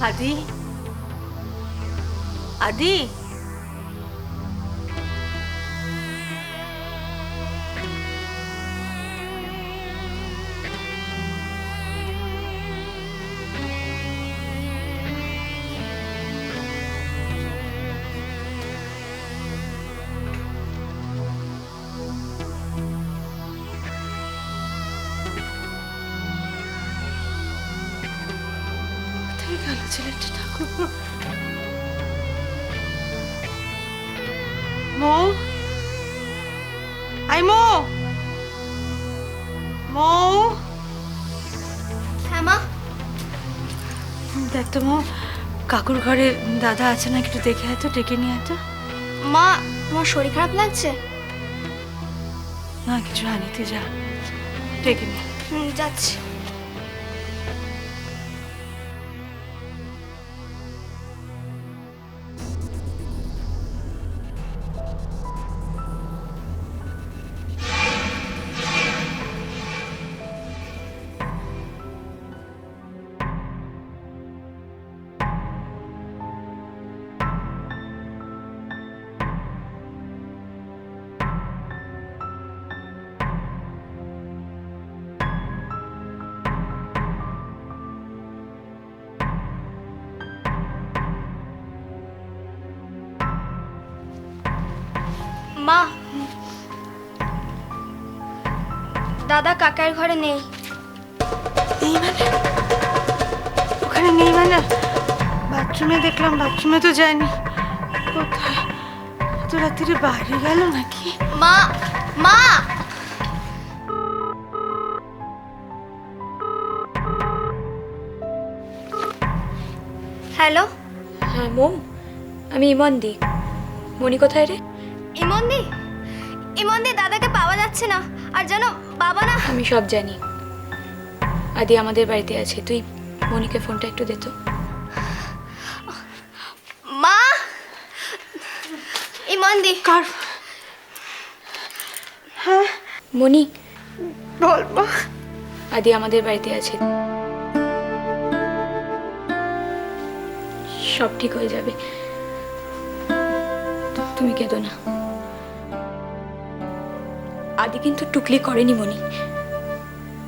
আদি, আদি, কোথায় গেল ছেলেটা? ঠাকুর মো, আই মো, মো। হ্যাঁ মা। দেখ তো মো, কাকুর ঘরে দাদা আছে না, একটু দেখে আয় তো, ডেকে নিয়ে আয় তো। মা, তোমার শরীর খারাপ লাগছে? না কিছু হয়নি, তুই যা, ডেকে নিয়ে। যাচ্ছি। মা, দাদা কাকার ঘরে নেই। নেই মানে? ওখানে নেই মানে? বাথরুমে দেখলাম, বাথরুমে তো যায়নি। কোথায়? তো রাত্রিরে বাইরে গেল নাকি? মা, মা। হ্যালো। হ্যাঁ মোম, আমি ইমন্দি। মনি কোথায় রে? ইমন্দি, ইমন্দি দাদাকে পাওয়া যাচ্ছে না। আর জানো বাবা না। আমি সব জানি। আদি আমাদের বাড়িতে আছে, তুই মনিকে ফোনটা একটু দে তো। মা, ইমন্দি। কার? হ্যাঁ মনি, বল মা। আদি আমাদের বাড়িতে আছে, সব ঠিক হয়ে যাবে, তুমি কেঁদো না। আদি কিন্তু টুকলি করেনি মনি,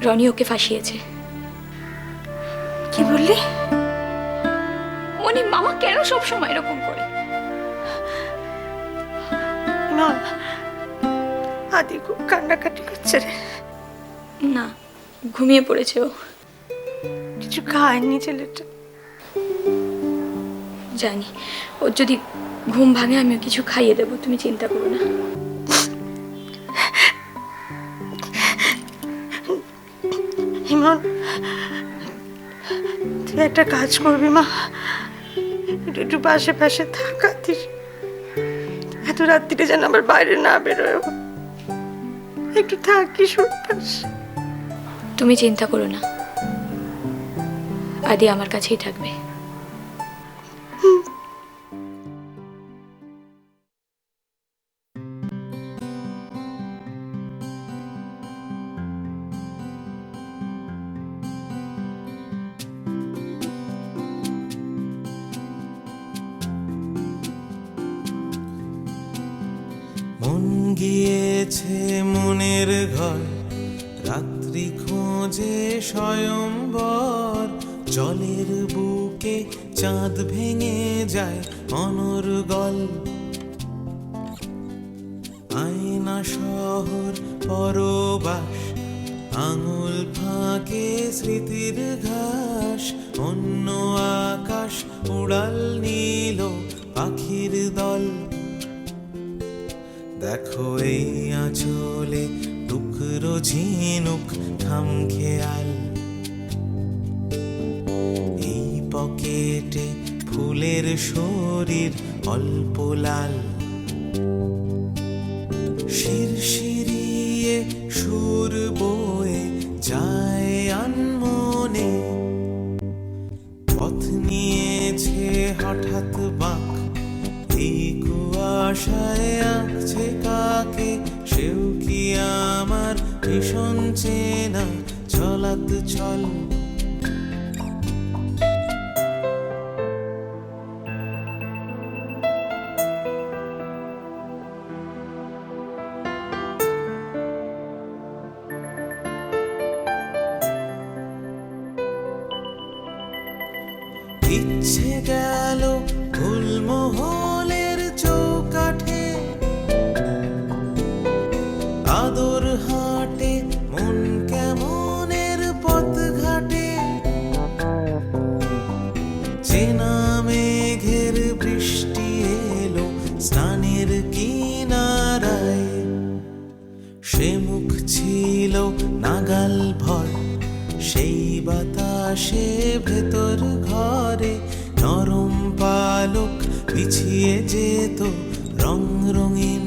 রনি ওকে ফাঁসিয়েছে। কি বললি? মনি, মামা কেন সব সময় এরকম করে? না, আদি খুব কান্নাকাটি করছে রে। না, ঘুমিয়ে পড়েছে ও। কিছু খায়নি ছেলেটা। জানি, ওর যদি ঘুম ভাঙে আমিও কিছু খাইয়ে দেবো, তুমি চিন্তা করো না। হিমন, তুই একটা কাজ করবি মা, একটু পাশে পাশে থাকাতিস। এত রাত্রিরে যেন আবার বাইরে না বেরোয়, একটু থাকিস ওর পাশে। তুমি চিন্তা করো না, আদি আমার কাছেই থাকবে। মন গিয়েছে মনের ঘর, রাত্রি খোঁজে স্বয়ম্বর। জলের বুকে চাঁদ ভেঙে যায় অনর্গল। আয়না শহর পরবাস, আঙুল ফাঁকে স্মৃতির ঘাস। অন্য আকাশ উড়াল নীল পাখির দল। দেখো এই আঁচলে টুকরো ঝিনুক খামখেয়াল। এই পকেটে ফুলের শরীর অল্প লাল। শিরশিরিয়ে সুর বয়ে যায় আনমনে। পথ নিয়েছে হঠাৎ বাঁক, এই কুয়াশায় আঁকছে কাকে। সেও কি আমার ভীষণ চেনা চলাত ছল। ইচ্ছে গেল ফুলমহলের চৌকাঠে, আদর হাটে মন কেমনের পথ ঘাটে, চেনা মেঘের বৃষ্টি এলো স্নানের কিনারায়, সে মুখ ছিল নাগাল ভর, সেই বাতাসে ভেতর ঘরে নরম পালক বিছিয়ে যেত রং রঙিন।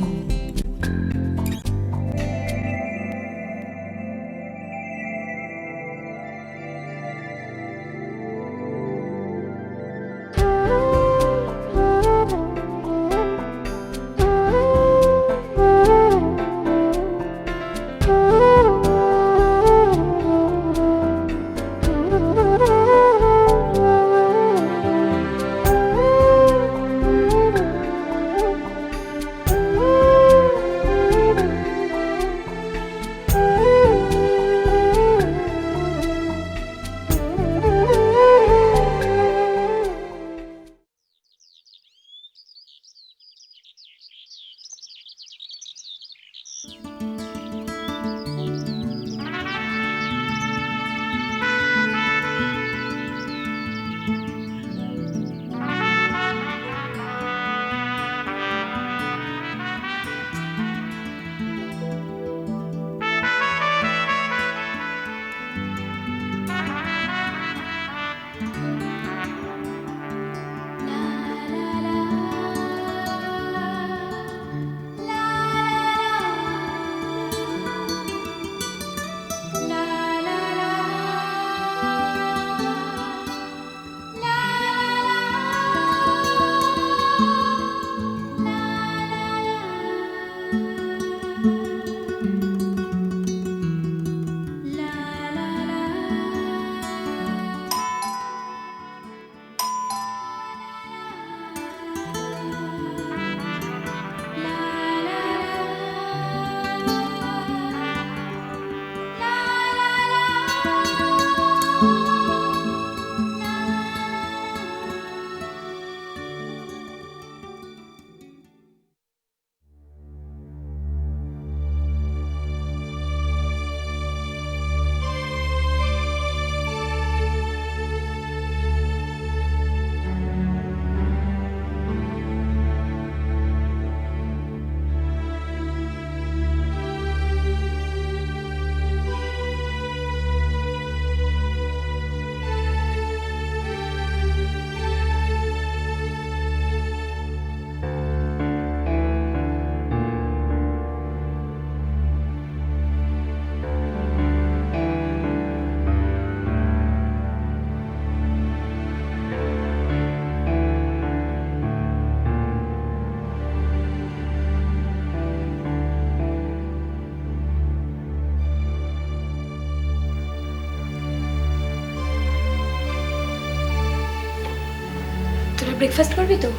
ব্রেকফাস্ট করবি তো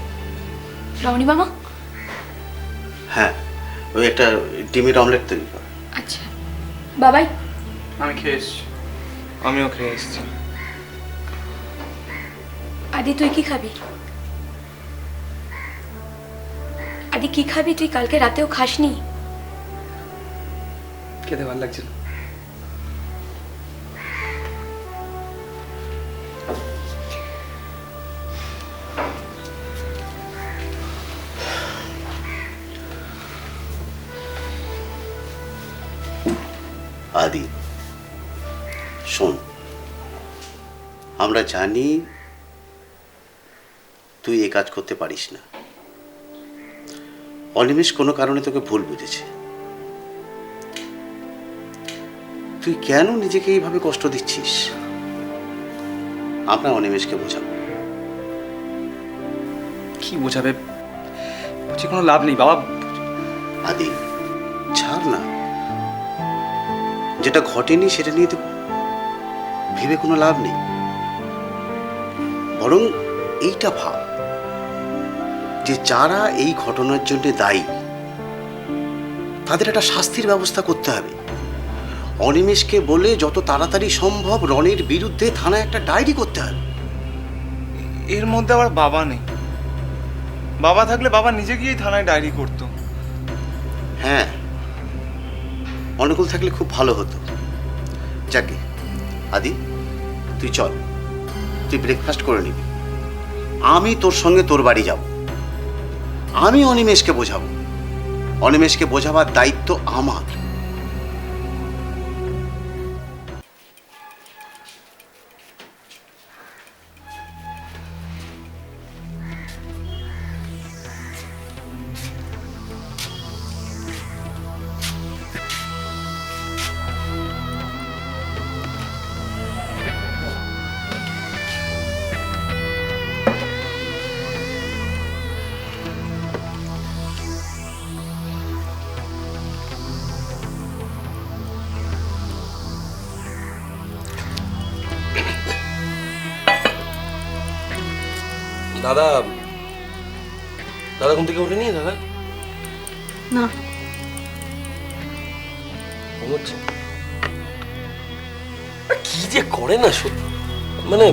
রমণী মামা? হ্যাঁ, ওই একটা ডিমের অমলেট তৈরি কর। আচ্ছা বাবাই? আমি খেয়ে এসছি, আমিও খেয়ে এসছি। আদি তুই কি খাবি? আদি কি খাবি তুই? কালকে রাতেও খাসনি। খেতে ভালো লাগছে না। আদি শোন, আমরা জানি তুই এ কাজ করতে পারিস না। অনিমেষ কোনো কারণে তোকে ভুল বুঝেছে। তুই কেন নিজেকে এইভাবে কষ্ট দিচ্ছিস? আমরা অনিমেষকে বোঝাবো। কি বোঝাবে? বুঝে কোনো লাভ নেই বাবা। আদি ছাড় না, যেটা ঘটেনি সেটা নিয়ে তো ভেবে কোনো লাভ নেই। বরং এইটা ভাব যে যারা এই ঘটনার জন্য দায়ী তাদের একটা শাস্তির ব্যবস্থা করতে হবে। অনিমেষকে বলে যত তাড়াতাড়ি সম্ভব রনির বিরুদ্ধে থানায় একটা ডায়েরি করতে হবে। এর মধ্যে আবার বাবা নেই। বাবা থাকলে বাবা নিজে গিয়ে থানায় ডায়েরি করতো। হ্যাঁ, অনুকূল থাকলে খুব ভালো হতো। যাকে আদি, তুই চল, তুই ব্রেকফাস্ট করে নিবি। আমি তোর সঙ্গে তোর বাড়ি যাব। আমি অনিমেষকে বোঝাবো। অনিমেষকে বোঝাবার দায়িত্ব আমার। দাদা, দাদা ঘুম থেকে ওঠেনি দাদা? না, ঘুমোচ্ছে। কি যে করে না সত্যি, মানে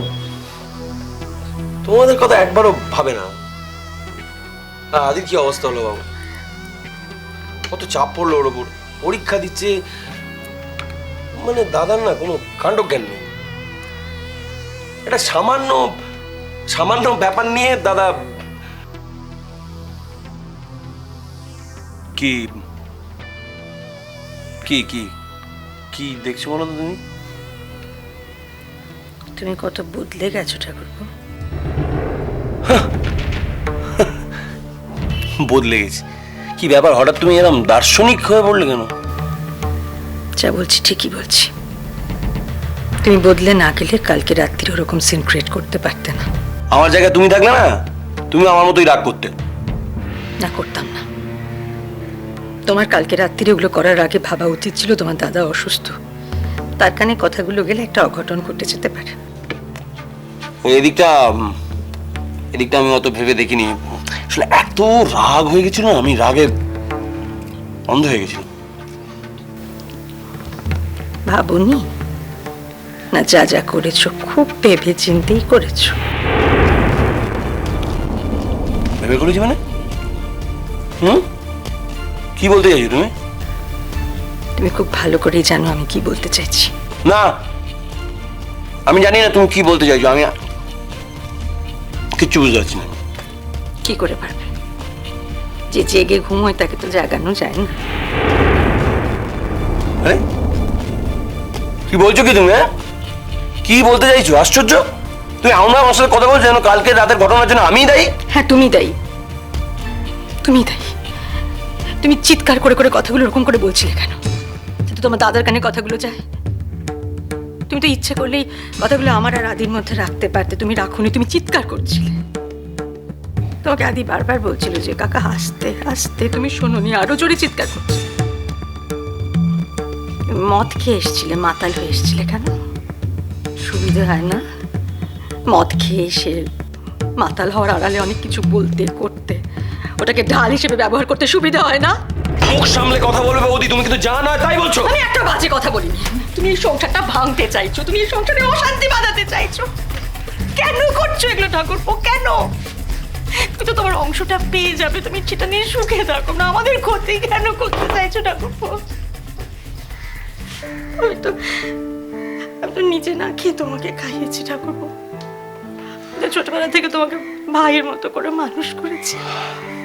তোমাদের কথা একবারও ভাবে না। আর আদির কি অবস্থা হলো বাবু? কত চাপ পড়লো ওর ওপর, পরীক্ষা দিচ্ছে। মানে দাদার না কোনো কাণ্ডজ্ঞান নেই। এটা সামান্য সামান্য ব্যাপার নিয়ে দাদা কি কি কি কি দেখছো বলো তো তুমি? তুমি কত বদলে গেছো ঠাকুরপো। বদলে গেছি? কি ব্যাপার, হঠাৎ তুমি এরকম দার্শনিক হয়ে পড়লে কেন? যা বলছি ঠিকই বলছি। তুমি বদলে না গেলে কালকে রাত্রি ওরকম সিন ক্রিয়েট করতে পারতে না। আমার জায়গায় তুমি থাকলে না, তুমি আমার মতোই রাগ করতে। না, করতাম না। তোমার কালকে রাত্রি ওগুলো করার আগে ভাবা উচিত ছিল তোমার দাদা অসুস্থ। তার কানে কথাগুলো গেলে একটা অঘটন ঘটে যেতে পারে। এদিকটা এদিকটা আমি অত ভেবে দেখিনি। আসলে এত রাগ হয়ে গেছিল না, আমি রাগে অন্ধ হয়ে গেছিল। ভাবুনি না, যা যা করেছো খুব ভেবে চিন্তেই করেছো। ভেবে করেছি মানে? কি বলতে চাইছো তুমি? তুমি খুব ভালো করেই জানো আমি কি বলতে চাইছি। না, আমি জানি না তুমি কি বলতে চাইছো। আমি কিচ্ছু বুঝতে পারছি না। কি করে পারবে? যে জেগে ঘুমোয় তাকে তো জাগানো যায় না। আরে কি বলছো কি তুমি? হ্যাঁ, কি বলতে চাইছো? আশ্চর্য! তুমি এমন আমার সাথে কথা বলছো যেন কালকে রাতের ঘটনার জন্য আমিই দায়ী। হ্যাঁ, তুমি দায়ী। তুমি দায়ী। তুমি চিৎকার করে করে কথাগুলো এরকম করে বলছিলে কেন? কিন্তু তোমার দাদার কানে কথাগুলো যায়। তুমি তো ইচ্ছে করলেই কথাগুলো আমার আর আদির মধ্যে রাখতে পারতে। তুমি রাখোনি, তুমি চিৎকার করছিলে। তোমাকে আদি বারবার বলছিল যে কাকা হাসতে হাসতে, তুমি শোনোনি, আরো জোরে চিৎকার করছিলে। মদ খেয়ে এসছিলে, মাতাল হয়ে এসছিলে কেন? সুবিধে হয় না মদ খেয়ে এসে মাতাল হওয়ার আড়ালে অনেক কিছু বলতে করতে, ওটাকে ঢাল হিসেবে ব্যবহার করতে সুবিধা হয় না? মুখ সামলে কথা বলবে বৌদি, তুমি কিন্তু জানা নয় তাই বলছো। আমি একটা বাজে কথা বলিনি। তুমি এই সংসারটা ভাঙতে চাইছো, তুমি এই সংসারে অশান্তি বাঁধাতে চাইছো। কেন করছো এগুলো ঠাকুরপো? কেন? তুমি তো তোমার অংশটা পেয়ে যাবে, তুমি সেটা নিয়ে সুখে থাকো না। আমাদের ক্ষতি কেন করতে চাইছো ঠাকুরপো? আমি তো নিজে না খেয়ে তোমাকে খাইয়েছি ঠাকুরপো। ছোটবেলা থেকে তোমাকে ভাইয়ের মতো করে মানুষ করেছি,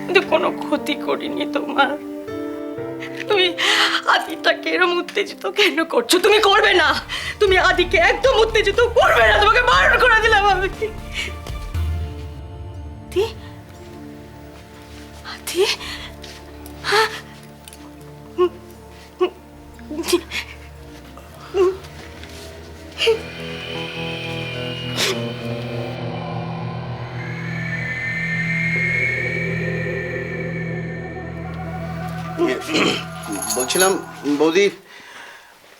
কিন্তু কোনো ক্ষতি করিনি তোমার। তুমি আদিটাকে এরম উত্তেজিত কেন করছো? তুমি করবে না, তুমি আদিকে একদম উত্তেজিত করবে না। তোমাকে বারণ করে দিলাম আমি। আদি, বলছিলাম বৌদি,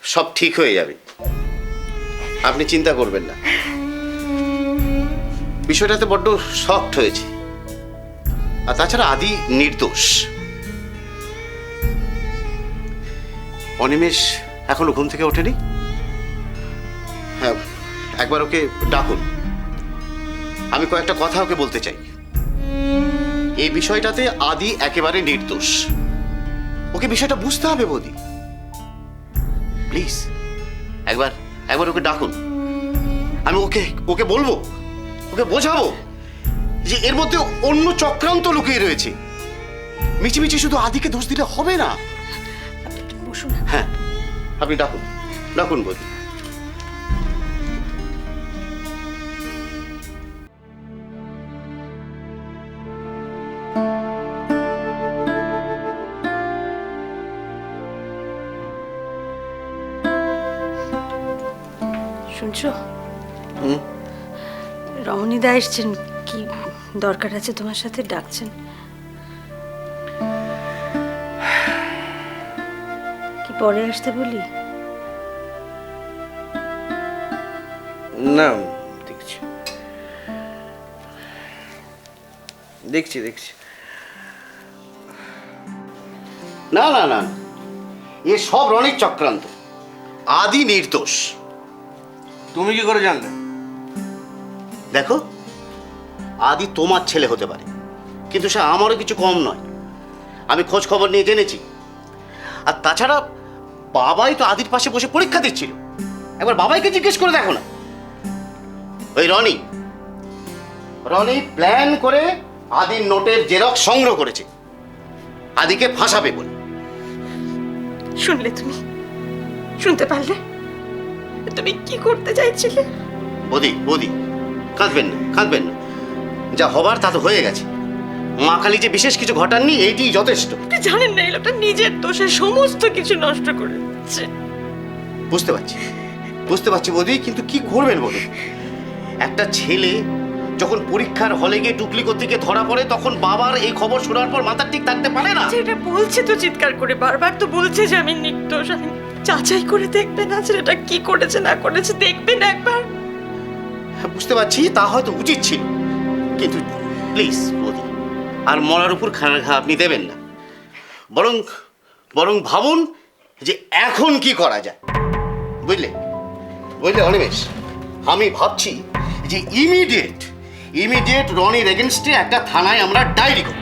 সব ঠিক হয়ে যাবে, আপনি চিন্তা করবেন না। বিষয়টাতে বড্ড শকড হয়েছে। আর তাছাড়া আদি নির্দোষ। অনিমেষ এখনো ঘুম থেকে ওঠেনি। হ্যাঁ, একবার ওকে ডাকুন। আমি কয়েকটা কথা ওকে বলতে চাই। এই বিষয়টাতে আদি একেবারে নির্দোষ। ওকে বিষয়টা বুঝতে হবে বৌদি। প্লিজ একবার একবার ওকে ডাকুন। আমি ওকে ওকে বলবো, ওকে বোঝাবো যে এর মধ্যে অন্য চক্রান্ত লুকিয়ে রয়েছে। মিছিমিছি শুধু আদিকে দোষ দিলে হবে না। আপনি একটু বসুন। হ্যাঁ, আপনি ডাকুন, ডাকুন বৌদি। শুনছো? হুম? রমণীদা এসছেন, কি দরকার আছে তোমার সাথে, ডাকছেন। কি পরে আসতে বলি? না, দেখছি দেখছি দেখছি না না না, এ সব রনির চক্রান্ত। আদি নির্দোষ। তুমি কি করে জানলে? দেখো, আদি তোমার ছেলে হতে পারে, কিন্তু সে আমারও কিছু কম নয়। আমি খোঁজ খবর নিয়ে জেনেছি। আর তাছাড়া বাবাই তো আদির পাশে বসে পরীক্ষা দিচ্ছিল। একবার বাবাইকে জিজ্ঞেস করে দেখো না। ওই রনি রনি প্ল্যান করে আদির নোটের জেরক্স সংগ্রহ করেছে আদিকে ফাঁসাবে বলে। শুনলে তুমি? শুনতে পারলে? তুমি কি করতে চাইছিলে? বৌদি বৌদি, কাঁদবেন না, কাঁদবেন না। যা হবার তা তো হয়ে গেছে। মা কালী যে বিশেষ কিছু ঘটাননি, এইটিই যথেষ্ট। আপনি জানেন না, এই লোকটা নিজের দোষে সমস্ত কিছু নষ্ট করে দিচ্ছে। বুঝতে পারছি, বুঝতে পারছি বৌদি, কিন্তু কি করবেন বলুন? একটা ছেলে যখন পরীক্ষার হলে গিয়ে টুকলি করতে গিয়ে ধরা পড়ে, তখন বাবার এই খবর শোনার পর মাথা ঠিক থাকতে পারে না। আচ্ছা, এটা বলছে তো চিৎকার করে, বারবার তো বলছে যে আমি নির্দোষ। আমি যাচাই করে দেখবেন না ছেলেটা কি করেছে না করেছে, দেখবেন একবার। হ্যাঁ, বুঝতে পারছি, তা হয়তো উচিত ছিল, কিন্তু প্লিজ বৌদি, আর মরার উপর খানা ঘা আপনি দেবেন না। বরং বরং ভাবুন যে এখন কি করা যায়। বুঝলে বুঝলে অনিমেষ, আমি ভাবছি যে ইমিডিয়েট রনির এগেনস্টে একটা থানায় আমরা ডায়েরি করি।